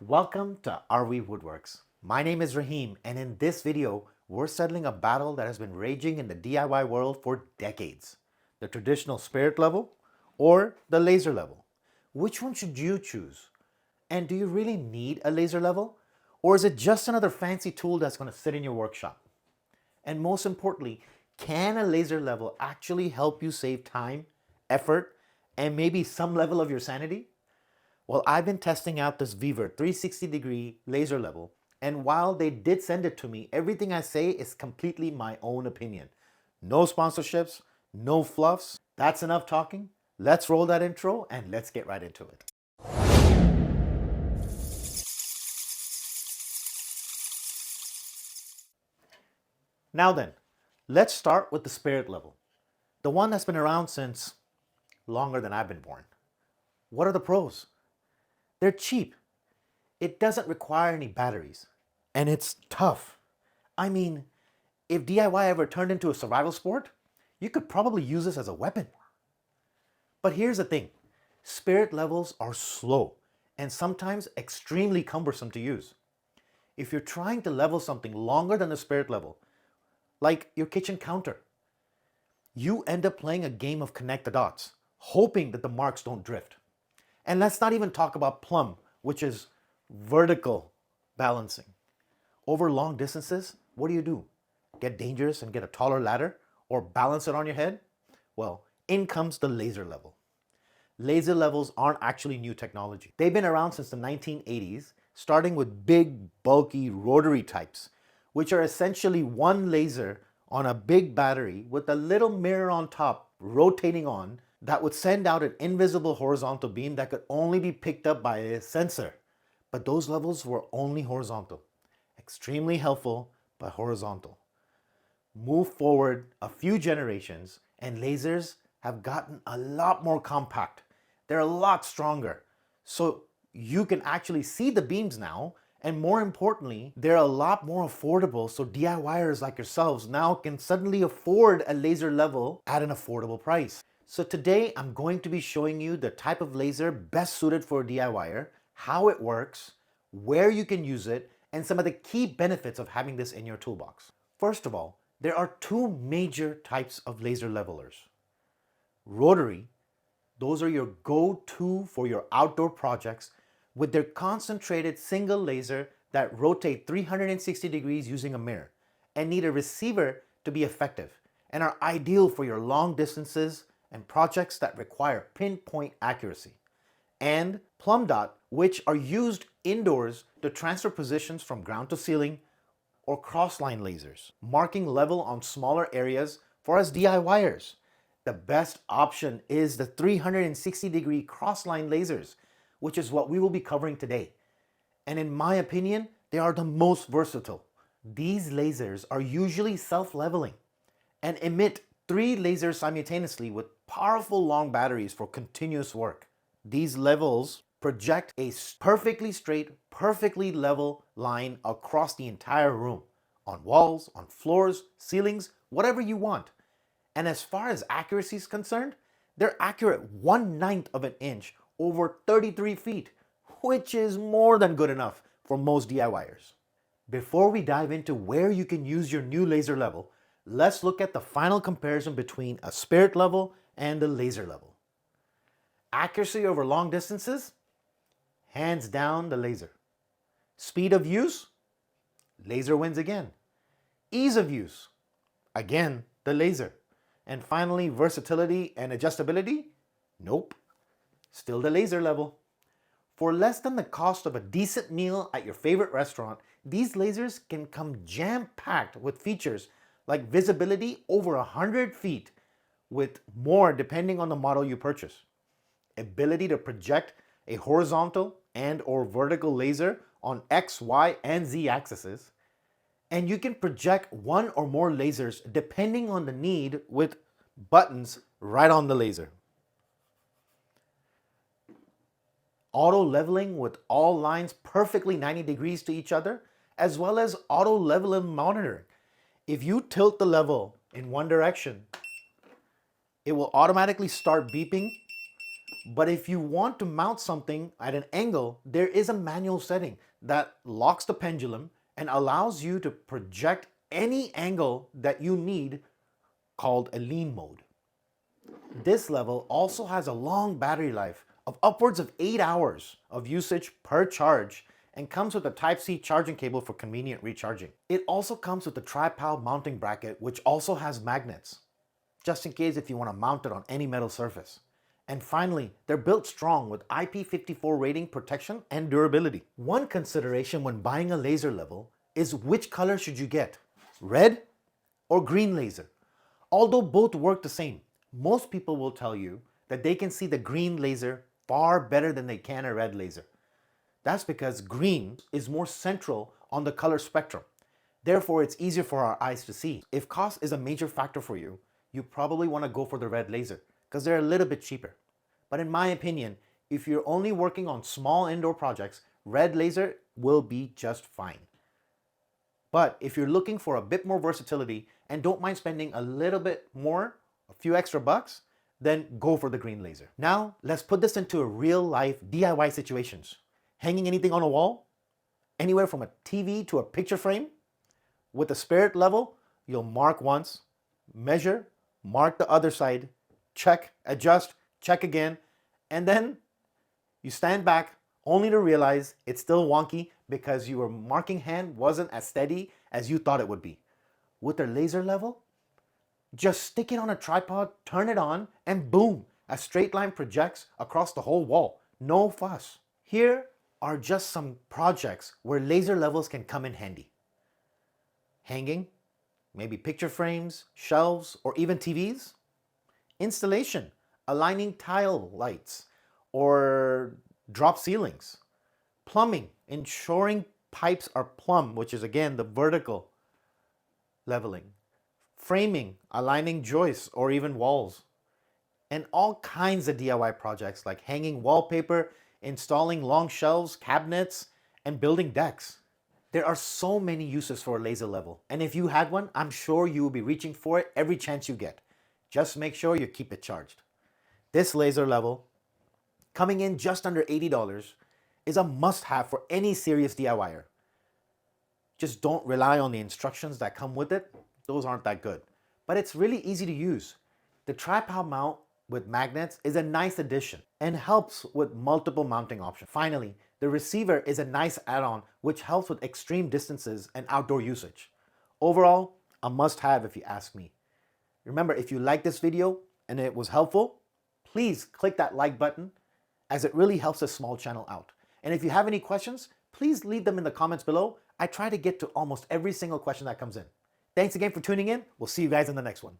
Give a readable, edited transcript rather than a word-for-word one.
Welcome to RV Woodworks. My name is Rahim, and in this video, we're settling a battle that has been raging in the DIY world for decades. The traditional spirit level or the laser level. Which one should you choose? And do you really need a laser level? Or is it just another fancy tool that's going to sit in your workshop? And most importantly, can a laser level actually help you save time, effort, and maybe some level of your sanity? Well, I've been testing out this Vevor 360-degree laser level, and while they did send it to me, everything I say is completely my own opinion. No sponsorships, no fluffs. That's enough talking. Let's roll that intro and let's get right into it. Now then, let's start with the spirit level, the one that's been around since longer than I've been born. What are the pros? They're cheap. It doesn't require any batteries. And it's tough. I mean, if DIY ever turned into a survival sport, you could probably use this as a weapon. But here's the thing. Spirit levels are slow and sometimes extremely cumbersome to use. If you're trying to level something longer than the spirit level, like your kitchen counter, you end up playing a game of connect the dots, hoping that the marks don't drift. And let's not even talk about plumb, which is vertical balancing. Over long distances, what do? Get dangerous and get a taller ladder or balance it on your head? Well, in comes the laser level. Laser levels aren't actually new technology. They've been around since the 1980s, starting with big, bulky rotary types, which are essentially one laser on a big battery with a little mirror on top rotating on that would send out an invisible horizontal beam that could only be picked up by a sensor. But those levels were only horizontal. Extremely helpful, but horizontal. Move forward a few generations and lasers have gotten a lot more compact. They're a lot stronger. So you can actually see the beams now, and more importantly, they're a lot more affordable, so DIYers like yourselves now can suddenly afford a laser level at an affordable price. So today I'm going to be showing you the type of laser best suited for a DIYer, how it works, where you can use it, and some of the key benefits of having this in your toolbox. First of all, there are two major types of laser levelers. Rotary, those are your go-to for your outdoor projects with their concentrated single laser that rotate 360 degrees using a mirror and need a receiver to be effective and are ideal for your long distances and projects that require pinpoint accuracy. And plumb dot, which are used indoors to transfer positions from ground to ceiling, or crossline lasers, marking level on smaller areas for us DIYers. The best option is the 360-degree crossline lasers, which is what we will be covering today. And in my opinion, they are the most versatile. These lasers are usually self-leveling and emit 3 lasers simultaneously with powerful long batteries for continuous work. These levels project a perfectly straight, perfectly level line across the entire room, on walls, on floors, ceilings, whatever you want. And as far as accuracy is concerned, they're accurate 1/9 of an inch over 33 feet, which is more than good enough for most DIYers. Before we dive into where you can use your new laser level, let's look at the final comparison between a spirit level and a laser level. Accuracy over long distances? Hands down the laser. Speed of use? Laser wins again. Ease of use? Again, the laser. And finally, versatility and adjustability? Nope. Still the laser level. For less than the cost of a decent meal at your favorite restaurant, these lasers can come jam-packed with features like visibility over 100 feet, with more depending on the model you purchase. Ability to project a horizontal and or vertical laser on X, Y, and Z axes. And you can project one or more lasers depending on the need with buttons right on the laser. Auto leveling with all lines perfectly 90 degrees to each other, as well as auto leveling monitoring. If you tilt the level in one direction, it will automatically start beeping But if you want to mount something at an angle, there is a manual setting that locks the pendulum and allows you to project any angle that you need, called a lean mode. This level also has a long battery life of upwards of 8 hours of usage per charge and comes with a Type-C charging cable for convenient recharging. It also comes with a tripod mounting bracket, which also has magnets, just in case if you want to mount it on any metal surface. And finally, they're built strong with IP54 rating, protection, and durability. One consideration when buying a laser level is which color should you get, red or green laser? Although both work the same, most people will tell you that they can see the green laser far better than they can a red laser. That's because green is more central on the color spectrum. Therefore, it's easier for our eyes to see. If cost is a major factor for you, you probably want to go for the red laser because they're a little bit cheaper. But in my opinion, if you're only working on small indoor projects, red laser will be just fine. But if you're looking for a bit more versatility and don't mind spending a little bit more, a few extra bucks, then go for the green laser. Now, let's put this into a real life DIY situations. Hanging anything on a wall, anywhere from a TV to a picture frame. With the spirit level, you'll mark once, measure, mark the other side, check, adjust, check again, and then you stand back only to realize it's still wonky because your marking hand wasn't as steady as you thought it would be. With their laser level, just stick it on a tripod, turn it on, and boom, a straight line projects across the whole wall. No fuss. Here are just some projects where laser levels can come in handy. Hanging, maybe picture frames, shelves, or even TVs. Installation, aligning tile lights or drop ceilings. Plumbing, ensuring pipes are plumb, which is again the vertical leveling. Framing, aligning joists or even walls. And all kinds of DIY projects like hanging wallpaper, installing long shelves, cabinets, and building decks. There are so many uses for a laser level, and if you had one, I'm sure you will be reaching for it every chance you get. Just make sure you keep it charged. This laser level, coming in just under $80, is a must-have for any serious DIYer. Just don't rely on the instructions that come with it. Those aren't that good. But it's really easy to use. The tripod mount with magnets is a nice addition and helps with multiple mounting options. Finally, the receiver is a nice add-on which helps with extreme distances and outdoor usage. Overall, a must-have if you ask me. Remember, if you like this video and it was helpful, please click that like button as it really helps this small channel out. And if you have any questions, please leave them in the comments below. I try to get to almost every single question that comes in. Thanks again for tuning in. We'll see you guys in the next one.